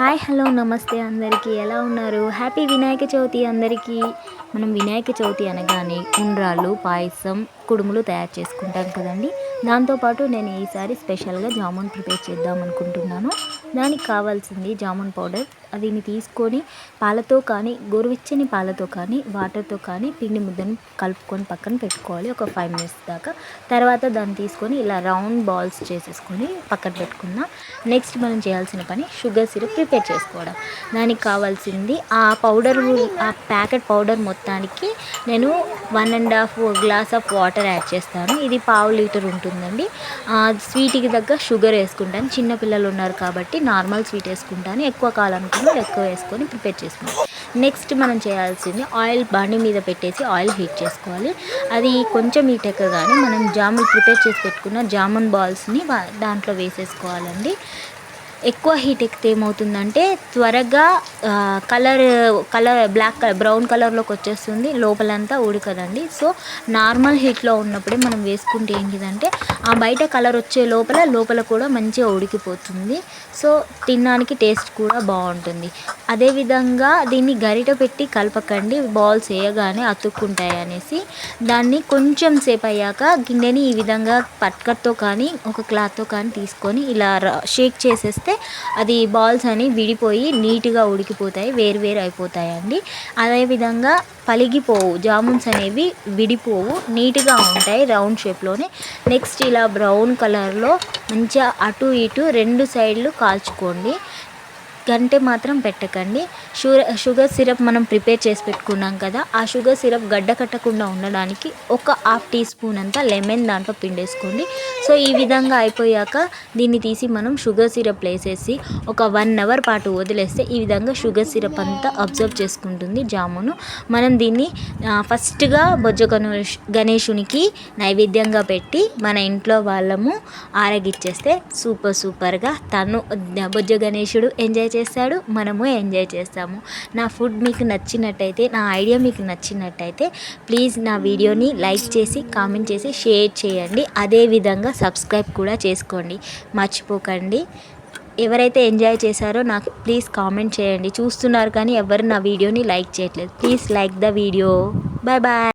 Hi hello నమస్తే అందరికీ ఎలా ఉన్నారు? హ్యాపీ వినాయక చవితి అందరికీ. మనం వినాయక చవితి అనగానే ఉండ్రాళ్ళు, పాయసం, కుడుములు తయారు చేసుకుంటాం కదండి. దాంతోపాటు నేను ఈసారి స్పెషల్గా జామున్ ప్రిపేర్ చేద్దాం అనుకుంటున్నాను. దానికి కావాల్సింది జామున్ పౌడర్. దీన్ని తీసుకొని పాలతో కానీ, గోరువెచ్చని పాలతో కానీ, వాటర్తో కానీ పిండి ముద్దను కలుపుకొని పక్కన పెట్టుకోవాలి ఒక 5 మినిట్స్ దాకా. తర్వాత దాన్ని తీసుకొని ఇలా రౌండ్ బాల్స్ చేసేసుకొని పక్కన పెట్టుకుందాం. నెక్స్ట్ మనం చేయాల్సిన పని షుగర్ సిరప్ ప్రిపేర్ చేసుకోవడం. దానికి కావాల్సింది ఆ ప్యాకెట్ పౌడర్ మొత్తానికి నేను 1.5 గ్లాస్ ఆఫ్ వాటర్ యాడ్ చేస్తాను. ఇది 1/2 లీటర్ ఉంటుందండి. స్వీట్కి తగ్గ షుగర్ వేసుకుంటాను. చిన్నపిల్లలు ఉన్నారు కాబట్టి నార్మల్ స్వీట్ వేసుకుంటాను. ఎక్కువ కావాలనుకున్న ఎక్కువ వేసుకొని ప్రిపేర్ చేసుకుంటాను. నెక్స్ట్ మనం చేయాల్సింది ఆయిల్ బాండి మీద పెట్టేసి ఆయిల్ హీట్ చేసుకోవాలి. అది కొంచెం హీట్ ఎక్కగానే మనం జామున్ ప్రిపేర్ చేసి పెట్టుకున్న జామున్ బాల్స్ని దాంట్లో వేసేసుకోవాలండి. ఎక్కువ హీట్ ఎక్కితే ఏమవుతుందంటే త్వరగా బ్రౌన్ కలర్లోకి వచ్చేస్తుంది, లోపలంతా ఉడకదండి. సో నార్మల్ హీట్లో ఉన్నప్పుడే మనం వేసుకుంటే ఏంటిదంటే ఆ బయట కలర్ వచ్చే లోపల కూడా మంచిగా ఉడికిపోతుంది. సో తినడానికి టేస్ట్ కూడా బాగుంటుంది. అదేవిధంగా దీన్ని గరిట పెట్టి కలపకండి, బాల్స్ వేయగానే అతుక్కుంటాయి అనేసి. దాన్ని కొంచెం సేపు అయ్యాక గిన్నెని ఈ విధంగా పట్కర్తో కానీ ఒక క్లాత్తో కానీ తీసుకొని ఇలా షేక్ చేసేస్తే అది బాల్స్ అని విడిపోయి నీట్గా ఉడికిపోతాయి, వేరు అయిపోతాయండి. అదేవిధంగా పలిగిపోవు, జామున్స్ అనేవి విడిపోవు, నీట్గా ఉంటాయి రౌండ్ షేప్లోనే. నెక్స్ట్ ఇలా బ్రౌన్ కలర్లో మంచిగా అటు ఇటు 2 సైడ్లు కాల్చుకోండి. గంటె మాత్రం పెట్టకండి. షుగర్ సిరప్ మనం ప్రిపేర్ చేసి పెట్టుకున్నాం కదా, ఆ షుగర్ సిరప్ గడ్డ కట్టకుండా ఉండడానికి ఒక 1/2 టీ స్పూన్ అంతా లెమన్ దాంట్లో పిండేసుకోండి. సో ఈ విధంగా అయిపోయాక దీన్ని తీసి మనం షుగర్ సిరప్ వేసేసి ఒక 1 అవర్ పాటు వదిలేస్తే ఈ విధంగా షుగర్ సిరప్ అంతా అబ్జర్వ్ చేసుకుంటుంది జామును. మనం దీన్ని ఫస్ట్గా గణేశునికి నైవేద్యంగా పెట్టి మన ఇంట్లో వాళ్ళము ఆరగిచ్చేస్తే సూపర్గా బొజ్జ గణేశుడు ఎంజాయ్ చేస్తాడు, మనము ఎంజాయ్ చేస్తాము. నా ఫుడ్ మీకు నచ్చినట్టయితే, నా ఐడియా మీకు నచ్చినట్టయితే ప్లీజ్ నా వీడియోని లైక్ చేసి, కామెంట్ చేసి, షేర్ చేయండి. అదేవిధంగా సబ్స్క్రైబ్ కూడా చేసుకోండి, మర్చిపోకండి. ఎవరైతే ఎంజాయ్ చేశారో నాకు ప్లీజ్ కామెంట్ చేయండి. చూస్తున్నారు కానీ ఎవరు నా వీడియోని లైక్ చేయట్లేదు. Please like the video. Bye.